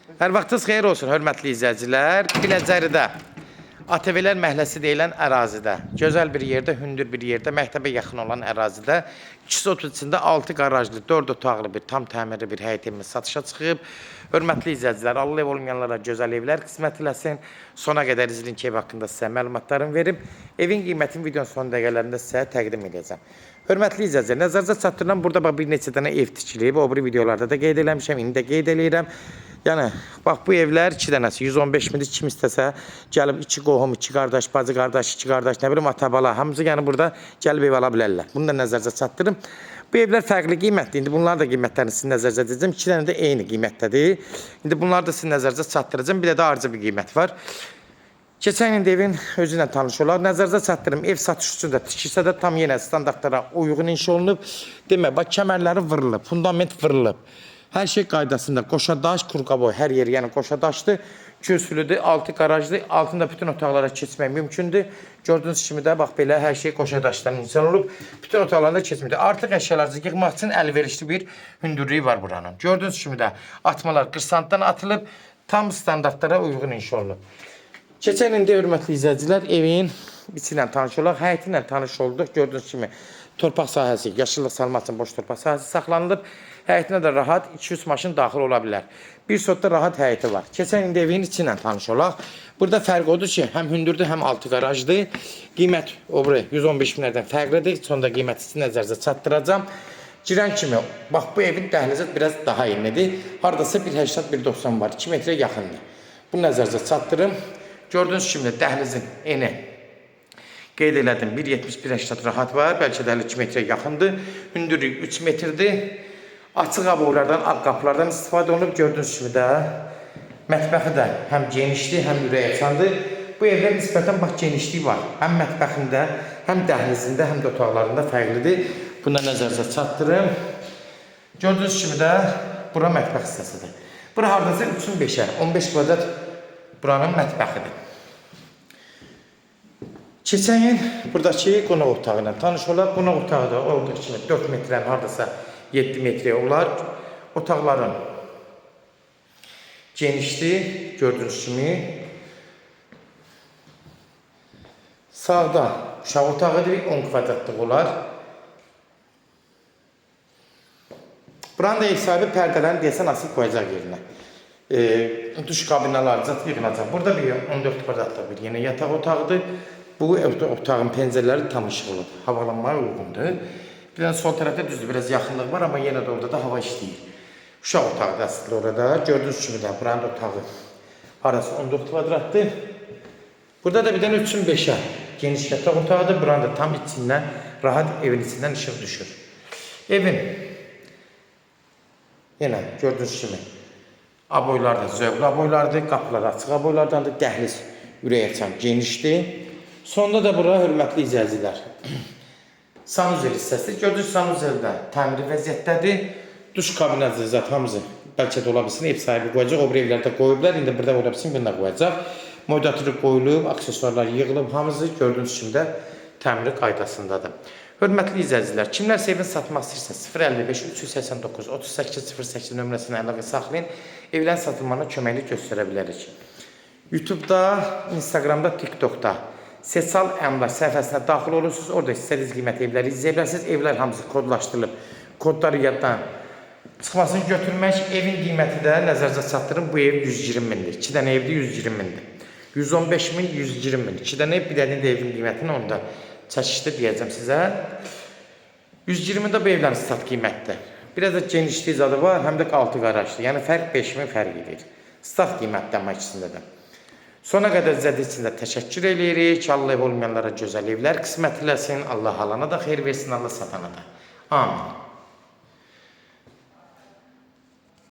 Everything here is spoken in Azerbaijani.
Hər vaxtınız xeyir olsun, hörmətli izləyicilər. Biləcəridə, ATV-lər məhəlləsi deyilən ərazidə, gözəl bir yerdə, hündür bir yerdə, məktəbə yaxın olan ərazidə 230 içində 6 qarajlı, 4 otaqlı bir tam təmirli bir həyət evimiz satışa çıxıb. Hörmətli izləyicilər, Allah ev olmayanlara gözəl evlər qismət eləsin. Sona qədər izləyin ki, ev haqqında sizə məlumatlarımı verim. Evin qiymətini videonun son dəqiqələrində sizə təqdim edəcəm. Hörmətli izləyicilər, nəzərinizə çatdırılan burada bir neçə dənə ev tikilib. O biri videolarda da qeyd eləmişəm, indi də qeyd eləyirəm. Yəni, bax bu evlər 2 dənəsi 115 mindir, kim istəsə gəlib 2 qohum, 2 qardaş, bacı qardaş, 2 qardaş, nə bilim ata-bala, hamısı yəni burada gəlib ev ala bilərlər. Bunu da nəzərinizə çatdırım. Bu evlər fərqli qiymətli. İndi bunlar da qiymətlərini sizin nəzərinizə edəcəm. 2 dənə də eyni qiymətdədir. İndi bunları da sizin nəzərinizə çatdıracağım. Bir də ayrıca bir qiymət var. Keçən il evin özü ilə tanış olar. Nəzərinizə çatdırım. Ev satış üçün də tikilsə də tam yenə standartlara uyğun inşa olunub. Demək, bax kəmərləri vırılıb, fundament vırılıb. Hər şey qaydasında. Qoşadaş, kurqaboy, hər yer yəni qoşadaşdır. Kürsülüdür, altı qarajdır. Altında bütün otaqlara keçmək mümkündür. Gördüyünüz kimi də bax belə hər şey qoşadaşdan insan olub. Bütün otaqlarında keçməkdir. Artıq əşyalarınızı yığmaq üçün əlverişli bir hündürlüyü var buranın. Gördüyünüz kimi də atmalar qırsantdan atılıb, tam standartlara uyğun inşa olunub. Keçən indi hörmətli izləyicilər evin içi ilə tanış olaq, həyəti ilə tanış olduq. Gördüyünüz kimi torpaq sahəsi, yaşıllıq salmaq üçün boş torpaq sahəsi saxlanılıb. Həyətinə də rahat 200 maşın daxil ola bilər. Bir sotda rahat həyəti var. Keçən indi evin içi ilə tanış olaq. Burada fərq odur ki, həm hündürdür, həm altı qarajdır. Qiymət o biri 115 minlərdən fərqlidir. Sonda qiyməti sizin nəzərinizə çatdıracağım. Girən kimi, bax bu evin dəhlizi biraz daha enidir. Haradasa 1.80-1.90 var, 2 metrə yaxındır. Bunu nəzərinizə çatdırım. Gördüyünüz kimi dəhlizin eni qeyd elədim, 1.70-1.80 rahat var, bəlkə də 2 metrə yaxındır. Hündürlük 3 metrdir. Açıq aboylardan, ağ qapılardan istifadə olunub. Gördüyünüz kimi də mətbəxi də həm genişdir, həm ürəkaçandır. Bu evdə nisbətən bax genişliyi var. Həm mətbəxində, həm dəhlizində, həm də otaqlarında fərqlidir. Buna nəzərinizə çatdırım. Gördüyünüz kimi də bura mətbəx hissəsidir. Bura hardasa 3-ün 5-ə, 15 kvadrat buranın mətbəxidir. Keçən il buradakı qonaq otağı ilə tanış olaq. Qonaq otağı da olduğu kimi 4 metrənin hardasa 7 metrə olar. Otaqların genişdir, gördüyünüz kimi. Sağda uşaq otağıdır, 10 kvadratlıq olar. Buranın da ev sahibi pərdələrini deyəsən asıl koyacaq yerinə. Duş kabinaları zat yığılacaq. Burada bir 14 kvadratlıq bir yeni yataq otağıdır. Bu otağın pəncərələri tam işıqlıdır, havalanmaya uyğundur. Bir də sol tərəfdə düzdür, biraz yaxınlıq var, amma yenə də orada da hava işləyir. Uşaq otağı da aslında orada. Gördüyünüz kimi də buranın da otağı arası 14 kvadratdır. Burada da bir dənə 3-ün 5-ə geniş yataq otağıdır. Buranın da tam içindən, rahat evin içindən işıq düşür. Evin yenə gördüyünüz kimi aboylar da zövqlü aboylardır, qapılar açıq aboylardandır, dəhliz ürəkaçan genişdir. Sonda da bura hörmətli izləyicilər. Sanuzel hissəsi. Gördüyünüz sanuzeldə təmiri vəziyyətdədir. Duş kabinəsi zat hamısı bəlkə də ola bilsin, ev sahibi qoyacaq. O bir evlərdə qoyublar, indi burada ola bilsin, bunu da qoyacaq. Modulatoru qoyulub, aksesuarlar yığılıb, hamısı gördüyünüz kimi də təmiri qaydasındadır. Hörmətli izləyicilər, kimlərsə evin satmaq istəyirsə 055 389 3808 nömrəsinə əlaqə saxlayın. Evlərin satılmanına köməklik göstərə bilərik. YouTube'da, Instagram'da, TikTok'da Sesal Əmlak səhifəsinə daxil olursunuz. Orada istədiyiniz qiymət evləri izləyə bilərsiniz. Evlər hamısı kodlaşdırılıb. Kodları yaddan çıxmasını götürmək. Evin qiyməti də nəzərinizə çatdırın. Bu ev 120 mindir. 2 dənə evdə 120 mindir. 115 min, 120 min. 2 dənə ev, bir dənə də evin qiymətini onda çəkişdə deyəcəm sizə. 120-də bu evlərin stat qiymətdir. Biraz da genişliyi zadı var, həm də altı qarajdır. Yəni fərq 5 min fərq edir. Stat qiymətləmək ikisində də. Sona qədər izlədiyiniz üçün də təşəkkür edirik. Allah ev olmayanlara gözəl evlər qismət eləsin. Allah alana da xeyir versin, Allah satana da. Amin.